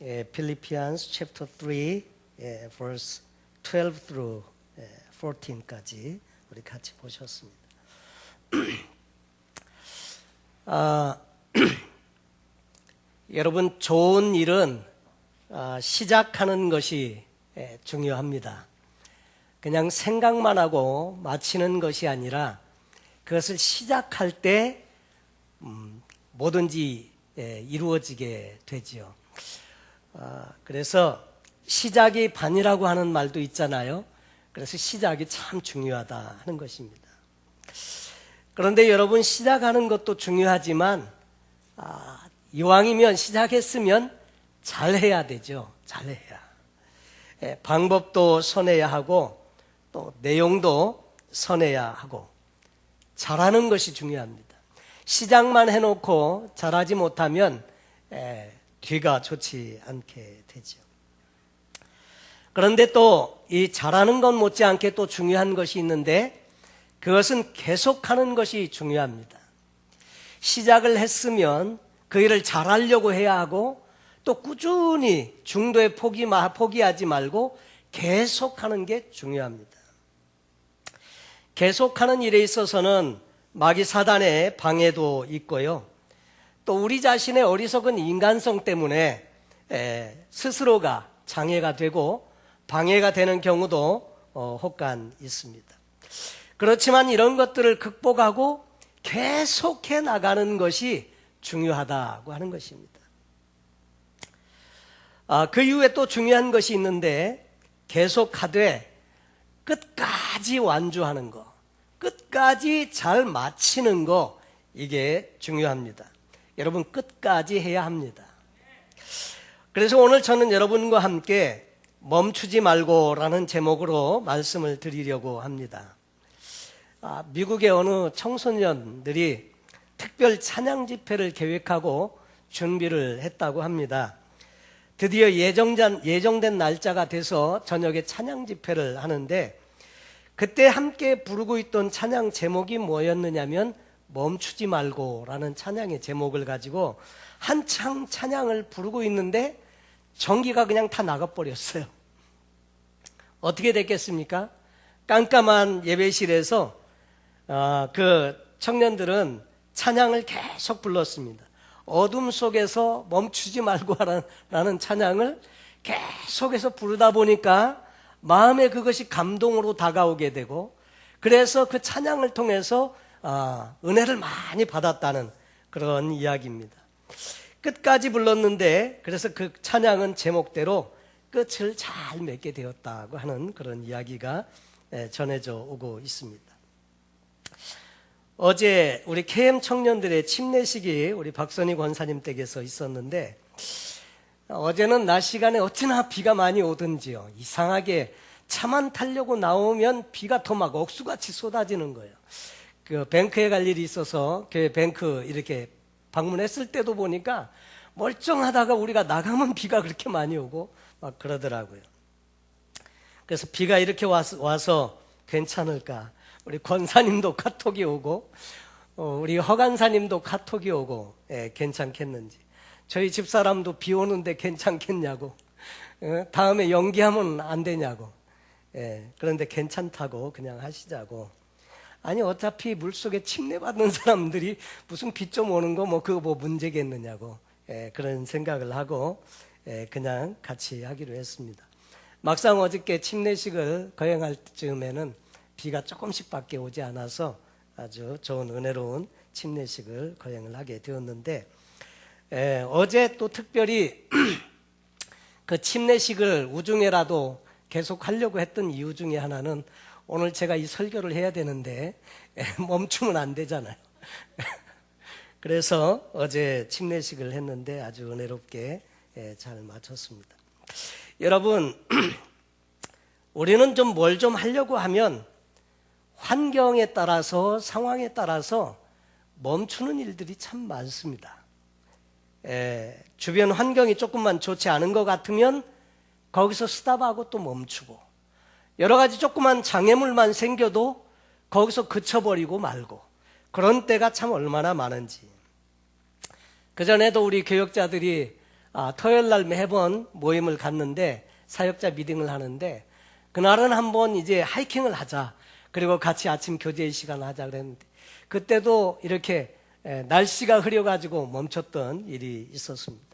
Philippians chapter 3 verse 12 through 14까지 우리 같이 보셨습니다. 여러분, 좋은 일은 시작하는 것이 중요합니다. 그냥 생각만 하고 마치는 것이 아니라 그것을 시작할 때 뭐든지 이루어지게 되지요. 그래서 시작이 반이라고 하는 말도 있잖아요. 그래서 시작이 참 중요하다 하는 것입니다. 그런데 여러분, 시작하는 것도 중요하지만 이왕이면 시작했으면 잘해야 되죠. 잘해야. 방법도 선해야 하고 또 내용도 선해야 하고 잘하는 것이 중요합니다. 시작만 해놓고 잘하지 못하면 뒤가 좋지 않게 되죠. 그런데 또 이 잘하는 것 못지않게 또 중요한 것이 있는데 그것은 계속하는 것이 중요합니다. 시작을 했으면 그 일을 잘하려고 해야 하고 또 꾸준히 중도에 포기하지 말고 계속하는 게 중요합니다. 계속하는 일에 있어서는 마귀 사단의 방해도 있고요. 또 우리 자신의 어리석은 인간성 때문에 스스로가 장애가 되고 방해가 되는 경우도 혹간 있습니다. 그렇지만 이런 것들을 극복하고 계속해 나가는 것이 중요하다고 하는 것입니다. 그 이후에 또 중요한 것이 있는데 계속하되 끝까지 완주하는 거, 끝까지 잘 마치는 거, 이게 중요합니다. 여러분, 끝까지 해야 합니다. 그래서 오늘 저는 여러분과 함께 멈추지 말고라는 제목으로 말씀을 드리려고 합니다. 미국의 어느 청소년들이 특별 찬양 집회를 계획하고 준비를 했다고 합니다. 드디어 예정된 날짜가 돼서 저녁에 찬양 집회를 하는데 그때 함께 부르고 있던 찬양 제목이 뭐였느냐면 멈추지 말고라는 찬양의 제목을 가지고 한창 찬양을 부르고 있는데 전기가 그냥 다 나가버렸어요. 어떻게 됐겠습니까? 깜깜한 예배실에서 그 청년들은 찬양을 계속 불렀습니다. 어둠 속에서 멈추지 말고 하라는 찬양을 계속해서 부르다 보니까 마음에 그것이 감동으로 다가오게 되고 그래서 그 찬양을 통해서 은혜를 많이 받았다는 그런 이야기입니다. 끝까지 불렀는데 그래서 그 찬양은 제목대로 끝을 잘 맺게 되었다고 하는 그런 이야기가 전해져 오고 있습니다. 어제 우리 KM 청년들의 침례식이 우리 박선희 권사님 댁에서 있었는데 어제는 낮 시간에 어찌나 비가 많이 오든지요. 이상하게 차만 타려고 나오면 비가 더 막 억수같이 쏟아지는 거예요. 그 뱅크에 갈 일이 있어서 교회 뱅크 이렇게 방문했을 때도 보니까 멀쩡하다가 우리가 나가면 비가 그렇게 많이 오고 막 그러더라고요. 그래서 비가 이렇게 와서 괜찮을까? 우리 권사님도 카톡이 오고 우리 허간사님도 카톡이 오고 괜찮겠는지, 저희 집사람도 비 오는데 괜찮겠냐고, 다음에 연기하면 안 되냐고, 그런데 괜찮다고 그냥 하시자고. 아니 어차피 물속에 침례받는 사람들이 무슨 비 좀 오는 거 그거 뭐 문제겠느냐고 그런 생각을 하고 그냥 같이 하기로 했습니다. 막상 어저께 침례식을 거행할 즈음에는 비가 조금씩밖에 오지 않아서 아주 좋은 은혜로운 침례식을 거행을 하게 되었는데 어제 또 특별히 그 침례식을 우중에라도 계속 하려고 했던 이유 중에 하나는 오늘 제가 이 설교를 해야 되는데 멈추면 안 되잖아요. 그래서 어제 침례식을 했는데 아주 은혜롭게 잘 마쳤습니다. 여러분, 우리는 좀 뭘 좀 하려고 하면 환경에 따라서 상황에 따라서 멈추는 일들이 참 많습니다. 주변 환경이 조금만 좋지 않은 것 같으면 거기서 스탑하고 또 멈추고, 여러 가지 조그만 장애물만 생겨도 거기서 그쳐버리고 말고, 그런 때가 참 얼마나 많은지. 그전에도 우리 교역자들이 토요일 날 매번 모임을 갖는데 사역자 미팅을 하는데 그날은 한번 이제 하이킹을 하자. 그리고 같이 아침 교제 시간을 하자 그랬는데 그때도 이렇게 날씨가 흐려가지고 멈췄던 일이 있었습니다.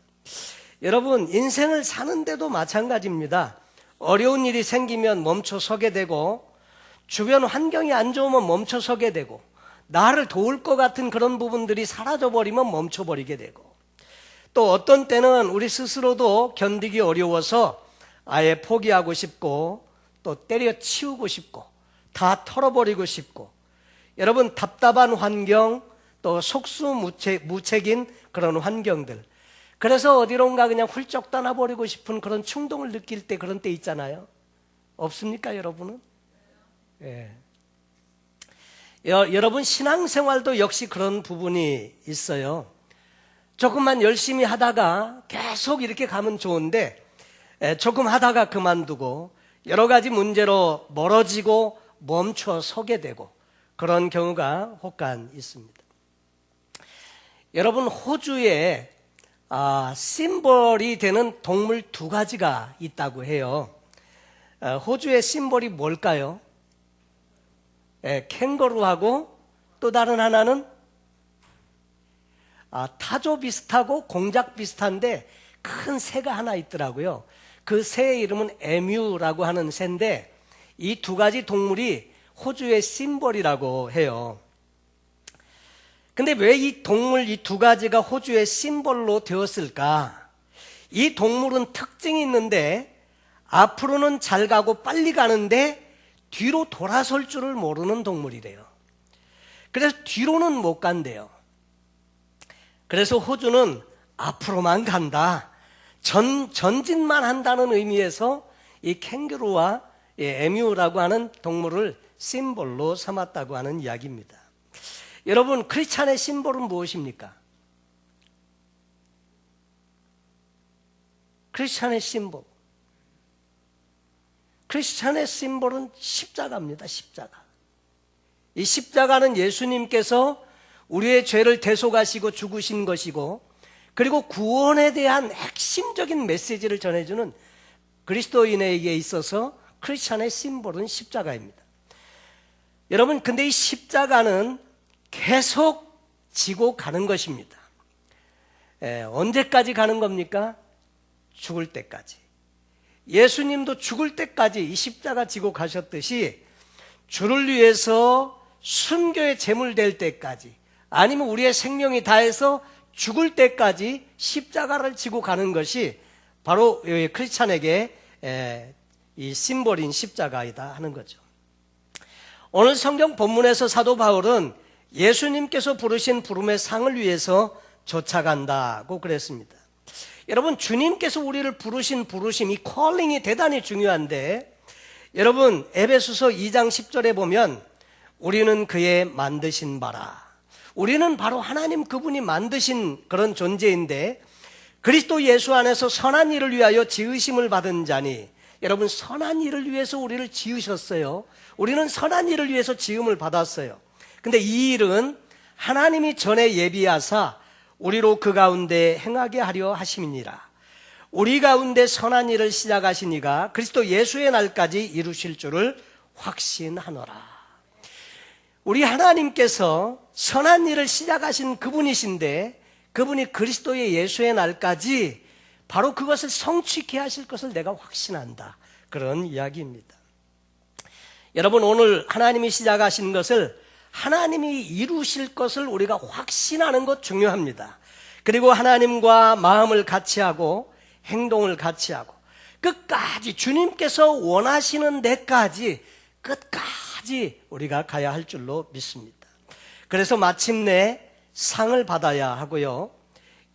여러분, 인생을 사는데도 마찬가지입니다. 어려운 일이 생기면 멈춰 서게 되고 주변 환경이 안 좋으면 멈춰 서게 되고 나를 도울 것 같은 그런 부분들이 사라져버리면 멈춰버리게 되고 또 어떤 때는 우리 스스로도 견디기 어려워서 아예 포기하고 싶고 또 때려치우고 싶고 다 털어버리고 싶고 여러분 답답한 환경 또 속수무책인 그런 환경들 그래서 어디론가 그냥 훌쩍 떠나버리고 싶은 그런 충동을 느낄 때 그런 때 있잖아요. 없습니까 여러분은? 예. 여러분 신앙생활도 역시 그런 부분이 있어요. 조금만 열심히 하다가 계속 이렇게 가면 좋은데 조금 하다가 그만두고 여러 가지 문제로 멀어지고 멈춰 서게 되고 그런 경우가 혹간 있습니다. 여러분 호주에 심볼이 되는 동물 두 가지가 있다고 해요. 호주의 심볼이 뭘까요? 캥거루하고 또 다른 하나는 타조 비슷하고 공작 비슷한데 큰 새가 하나 있더라고요. 그 새의 이름은 에뮤라고 하는 새인데 이 두 가지 동물이 호주의 심볼이라고 해요. 근데 왜 이 동물 이 두 가지가 호주의 심볼로 되었을까? 이 동물은 특징이 있는데 앞으로는 잘 가고 빨리 가는데 뒤로 돌아설 줄을 모르는 동물이래요. 그래서 뒤로는 못 간대요. 그래서 호주는 앞으로만 간다. 전진만 한다는 의미에서 이 캥거루와 에뮤라고 하는 동물을 심볼로 삼았다고 하는 이야기입니다. 여러분, 크리스찬의 심볼은 무엇입니까? 크리스찬의 심볼. 크리스찬의 심볼은 십자가입니다. 십자가. 이 십자가는 예수님께서 우리의 죄를 대속하시고 죽으신 것이고 그리고 구원에 대한 핵심적인 메시지를 전해주는 그리스도인에게 있어서 크리스찬의 심볼은 십자가입니다. 여러분, 근데 이 십자가는 계속 지고 가는 것입니다. 언제까지 가는 겁니까? 죽을 때까지. 예수님도 죽을 때까지 이 십자가 지고 가셨듯이 주를 위해서 순교의 제물 될 때까지 아니면 우리의 생명이 다해서 죽을 때까지 십자가를 지고 가는 것이 바로 크리스찬에게 이 심볼인 십자가이다 하는 거죠. 오늘 성경 본문에서 사도 바울은 예수님께서 부르신 부름의 상을 위해서 쫓아간다고 그랬습니다. 여러분, 주님께서 우리를 부르신 부르심, 이 콜링이 대단히 중요한데 여러분, 에베소서 2장 10절에 보면 우리는 그의 만드신 바라. 우리는 바로 하나님 그분이 만드신 그런 존재인데 그리스도 예수 안에서 선한 일을 위하여 지으심을 받은 자니 여러분, 선한 일을 위해서 우리를 지으셨어요. 우리는 선한 일을 위해서 지음을 받았어요. 근데 이 일은 하나님이 전에 예비하사 우리로 그 가운데 행하게 하려 하심이니라. 우리 가운데 선한 일을 시작하신 이가 그리스도 예수의 날까지 이루실 줄을 확신하노라. 우리 하나님께서 선한 일을 시작하신 그분이신데 그분이 그리스도의 예수의 날까지 바로 그것을 성취케 하실 것을 내가 확신한다. 그런 이야기입니다. 여러분, 오늘 하나님이 시작하신 것을 하나님이 이루실 것을 우리가 확신하는 것 중요합니다. 그리고 하나님과 마음을 같이 하고 행동을 같이 하고 끝까지 주님께서 원하시는 데까지 끝까지 우리가 가야 할 줄로 믿습니다. 그래서 마침내 상을 받아야 하고요.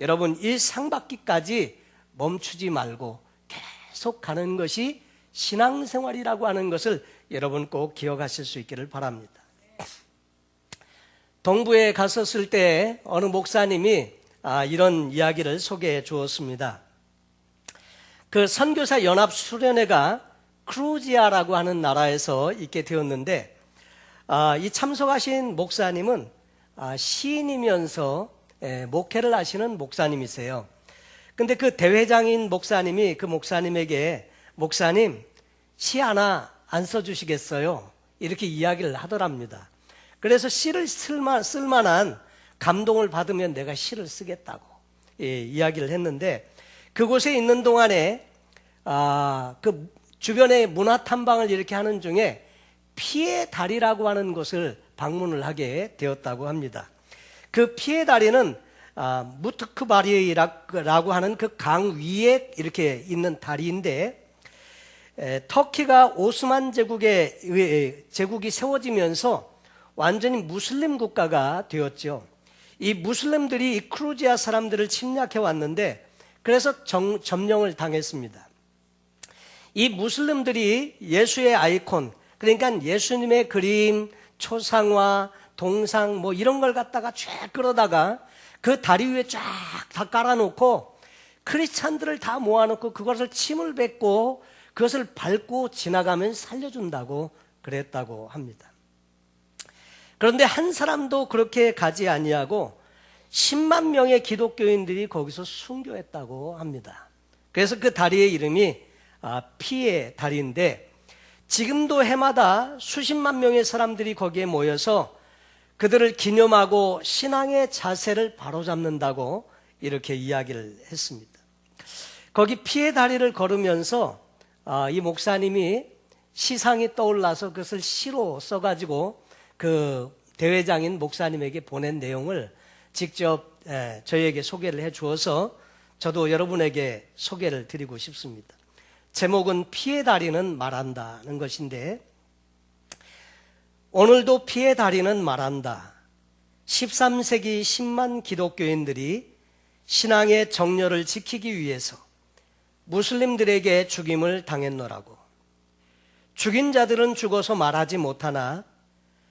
여러분, 이 상 받기까지 멈추지 말고 계속 가는 것이 신앙생활이라고 하는 것을 여러분 꼭 기억하실 수 있기를 바랍니다. 동부에 갔었을 때 어느 목사님이 이런 이야기를 소개해 주었습니다. 그 선교사 연합 수련회가 크루지아라고 하는 나라에서 있게 되었는데 이 참석하신 목사님은 시인이면서 목회를 하시는 목사님이세요. 근데 그 대회장인 목사님이 그 목사님에게 목사님 시 하나 안 써주시겠어요? 이렇게 이야기를 하더랍니다. 그래서 시를 쓸만한 감동을 받으면 내가 시를 쓰겠다고 이야기를 했는데 그곳에 있는 동안에 그 주변에 문화 탐방을 이렇게 하는 중에 피의 다리라고 하는 곳을 방문을 하게 되었다고 합니다. 그 피의 다리는 무트크바리라고 하는 그 강 위에 이렇게 있는 다리인데 터키가 오스만 제국이 세워지면서 완전히 무슬림 국가가 되었죠. 이 무슬림들이 이 크루지아 사람들을 침략해 왔는데 그래서 점령을 당했습니다. 이 무슬림들이 예수의 아이콘, 그러니까 예수님의 그림, 초상화, 동상 뭐 이런 걸 갖다가 쫙 끌어다가 그 다리 위에 쫙 다 깔아놓고 크리스찬들을 다 모아놓고 그것을 침을 뱉고 그것을 밟고 지나가면 살려준다고 그랬다고 합니다. 그런데 한 사람도 그렇게 가지 아니하고 10만 명의 기독교인들이 거기서 순교했다고 합니다. 그래서 그 다리의 이름이 피의 다리인데 지금도 해마다 수십만 명의 사람들이 거기에 모여서 그들을 기념하고 신앙의 자세를 바로잡는다고 이렇게 이야기를 했습니다. 거기 피의 다리를 걸으면서 이 목사님이 시상이 떠올라서 그것을 시로 써가지고 그 대회장인 목사님에게 보낸 내용을 직접 저희에게 소개를 해 주어서 저도 여러분에게 소개를 드리고 싶습니다. 제목은 피의 다리는 말한다는 것인데 오늘도 피의 다리는 말한다. 13세기 10만 기독교인들이 신앙의 정열을 지키기 위해서 무슬림들에게 죽임을 당했노라고. 죽인 자들은 죽어서 말하지 못하나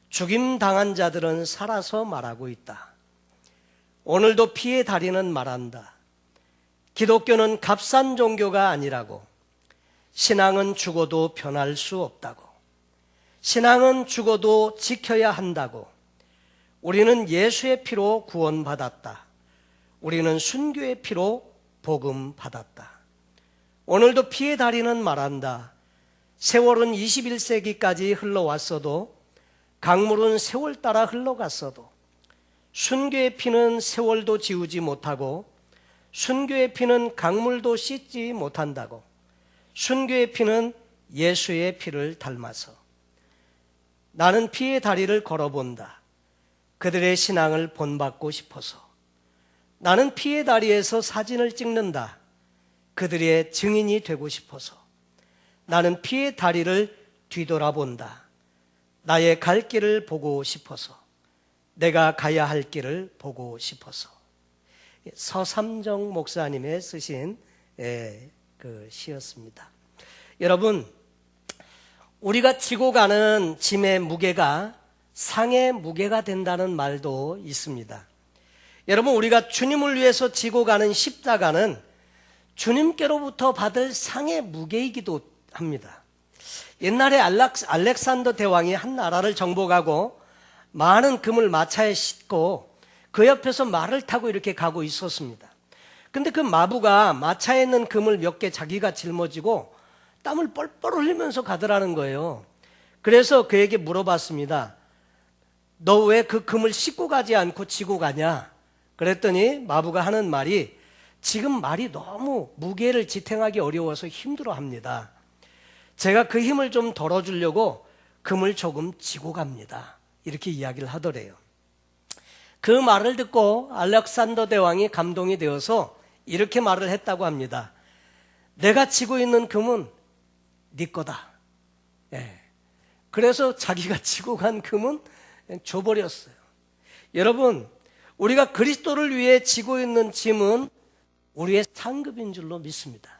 죽임 당한 자들은 살아서 말하고 있다. 오늘도 피의 다리는 말한다. 기독교는 값싼 종교가 아니라고. 신앙은 죽어도 변할 수 없다고. 신앙은 죽어도 지켜야 한다고. 우리는 예수의 피로 구원받았다. 우리는 순교의 피로 복음 받았다. 오늘도 피의 다리는 말한다. 세월은 21세기까지 흘러왔어도 강물은 세월 따라 흘러갔어도 순교의 피는 세월도 지우지 못하고 순교의 피는 강물도 씻지 못한다고. 순교의 피는 예수의 피를 닮아서. 나는 피의 다리를 걸어본다. 그들의 신앙을 본받고 싶어서. 나는 피의 다리에서 사진을 찍는다. 그들의 증인이 되고 싶어서. 나는 피의 다리를 뒤돌아본다. 나의 갈 길을 보고 싶어서. 내가 가야 할 길을 보고 싶어서. 서삼정 목사님의 쓰신 그 시였습니다. 여러분, 우리가 지고 가는 짐의 무게가 상의 무게가 된다는 말도 있습니다. 여러분, 우리가 주님을 위해서 지고 가는 십자가는 주님께로부터 받을 상의 무게이기도 합니다. 옛날에 알렉산더 대왕이 한 나라를 정복하고 많은 금을 마차에 싣고 그 옆에서 말을 타고 이렇게 가고 있었습니다. 근데 그 마부가 마차에 있는 금을 몇 개 자기가 짊어지고 땀을 뻘뻘 흘리면서 가더라는 거예요. 그래서 그에게 물어봤습니다. 너 왜 그 금을 싣고 가지 않고 지고 가냐? 그랬더니 마부가 하는 말이 지금 말이 너무 무게를 지탱하기 어려워서 힘들어합니다. 제가 그 힘을 좀 덜어주려고 금을 조금 지고 갑니다. 이렇게 이야기를 하더래요. 그 말을 듣고 알렉산더 대왕이 감동이 되어서 이렇게 말을 했다고 합니다. 내가 지고 있는 금은 네 거다. 그래서 자기가 지고 간 금은 줘버렸어요. 여러분, 우리가 그리스도를 위해 지고 있는 짐은 우리의 상급인 줄로 믿습니다.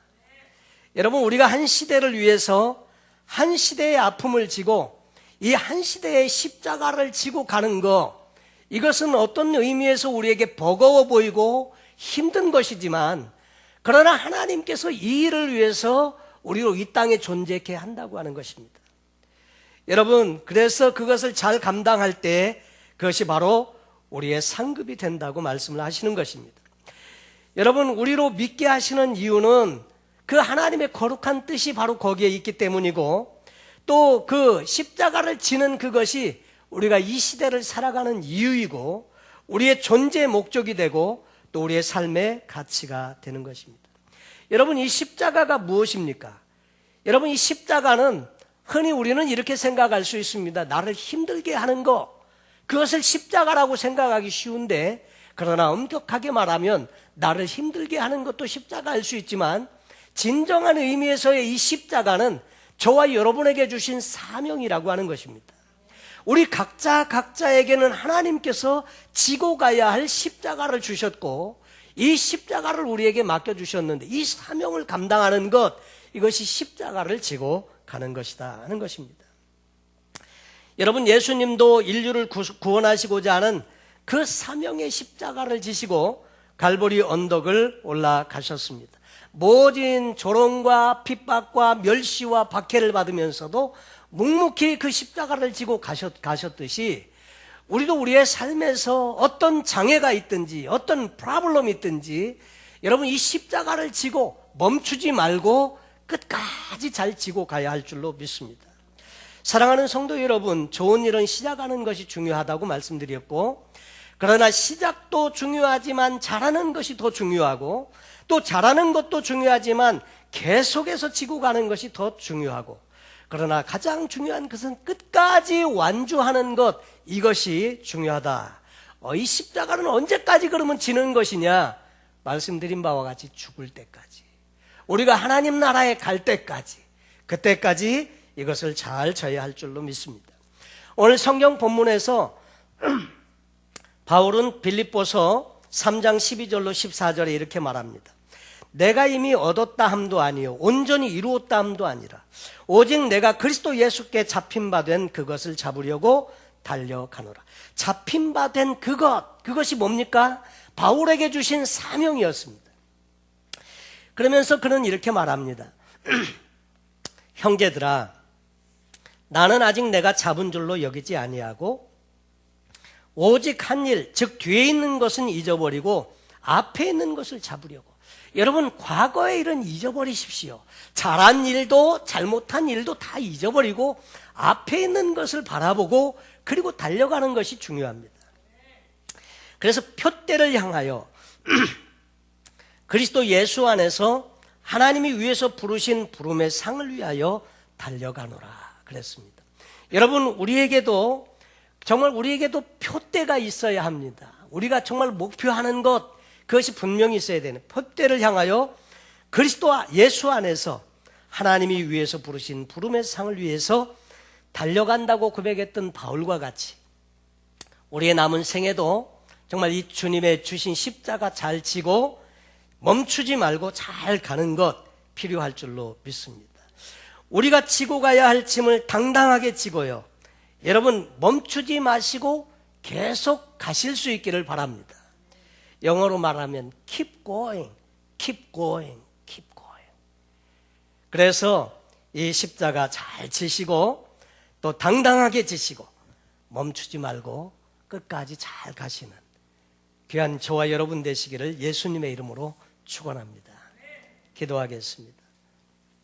여러분, 우리가 한 시대를 위해서 한 시대의 아픔을 지고 이 한 시대의 십자가를 지고 가는 것, 이것은 어떤 의미에서 우리에게 버거워 보이고 힘든 것이지만 그러나 하나님께서 이 일을 위해서 우리로 이 땅에 존재케 한다고 하는 것입니다. 여러분, 그래서 그것을 잘 감당할 때 그것이 바로 우리의 상급이 된다고 말씀을 하시는 것입니다. 여러분, 우리로 믿게 하시는 이유는 그 하나님의 거룩한 뜻이 바로 거기에 있기 때문이고, 또 그 십자가를 지는 그것이 우리가 이 시대를 살아가는 이유이고, 우리의 존재의 목적이 되고, 또 우리의 삶의 가치가 되는 것입니다. 여러분, 이 십자가가 무엇입니까? 여러분, 이 십자가는 흔히 우리는 이렇게 생각할 수 있습니다. 나를 힘들게 하는 것, 그것을 십자가라고 생각하기 쉬운데, 그러나 엄격하게 말하면 나를 힘들게 하는 것도 십자가일 수 있지만, 진정한 의미에서의 이 십자가는 저와 여러분에게 주신 사명이라고 하는 것입니다. 우리 각자에게는 하나님께서 지고 가야 할 십자가를 주셨고, 이 십자가를 우리에게 맡겨주셨는데, 이 사명을 감당하는 것, 이것이 십자가를 지고 가는 것이다 하는 것입니다. 여러분, 예수님도 인류를 구원하시고자 하는 그 사명의 십자가를 지시고 갈보리 언덕을 올라가셨습니다. 모진 조롱과 핍박과 멸시와 박해를 받으면서도 묵묵히 그 십자가를 지고 가셨듯이, 우리도 우리의 삶에서 어떤 장애가 있든지 어떤 프로블럼이 있든지 여러분, 이 십자가를 지고 멈추지 말고 끝까지 잘 지고 가야 할 줄로 믿습니다. 사랑하는 성도 여러분, 좋은 일은 시작하는 것이 중요하다고 말씀드렸고, 그러나 시작도 중요하지만 잘하는 것이 더 중요하고, 또 잘하는 것도 중요하지만 계속해서 지고 가는 것이 더 중요하고, 그러나 가장 중요한 것은 끝까지 완주하는 것, 이것이 중요하다. 이 십자가는 언제까지 그러면 지는 것이냐? 말씀드린 바와 같이 죽을 때까지, 우리가 하나님 나라에 갈 때까지, 그때까지 이것을 잘 져야 할 줄로 믿습니다. 오늘 성경 본문에서 바울은 빌립보서 3장 12절로 14절에 이렇게 말합니다. 내가 이미 얻었다 함도 아니요 온전히 이루었다 함도 아니라 오직 내가 그리스도 예수께 잡힌 바 된 그것을 잡으려고 달려가노라. 잡힌 바 된 그것이 뭡니까? 바울에게 주신 사명이었습니다. 그러면서 그는 이렇게 말합니다. 형제들아, 나는 아직 내가 잡은 줄로 여기지 아니하고 오직 한 일, 즉 뒤에 있는 것은 잊어버리고 앞에 있는 것을 잡으려고. 여러분, 과거의 일은 잊어버리십시오. 잘한 일도 잘못한 일도 다 잊어버리고 앞에 있는 것을 바라보고 그리고 달려가는 것이 중요합니다. 그래서 표대를 향하여 그리스도 예수 안에서 하나님이 위에서 부르신 부름의 상을 위하여 달려가노라 그랬습니다. 여러분, 우리에게도 표대가 있어야 합니다. 우리가 정말 목표하는 것, 그것이 분명히 있어야 되는, 표대를 향하여 그리스도 예수 안에서 하나님이 위에서 부르신 부름의 상을 위해서 달려간다고 고백했던 바울과 같이 우리의 남은 생에도 정말 이 주님의 주신 십자가 잘 지고 멈추지 말고 잘 가는 것 필요할 줄로 믿습니다. 우리가 지고 가야 할 짐을 당당하게 지고요, 여러분, 멈추지 마시고 계속 가실 수 있기를 바랍니다. 영어로 말하면 keep going, keep going, keep going. 그래서 이 십자가 잘 지시고 또 당당하게 지시고 멈추지 말고 끝까지 잘 가시는 귀한 저와 여러분 되시기를 예수님의 이름으로 축원합니다. 기도하겠습니다.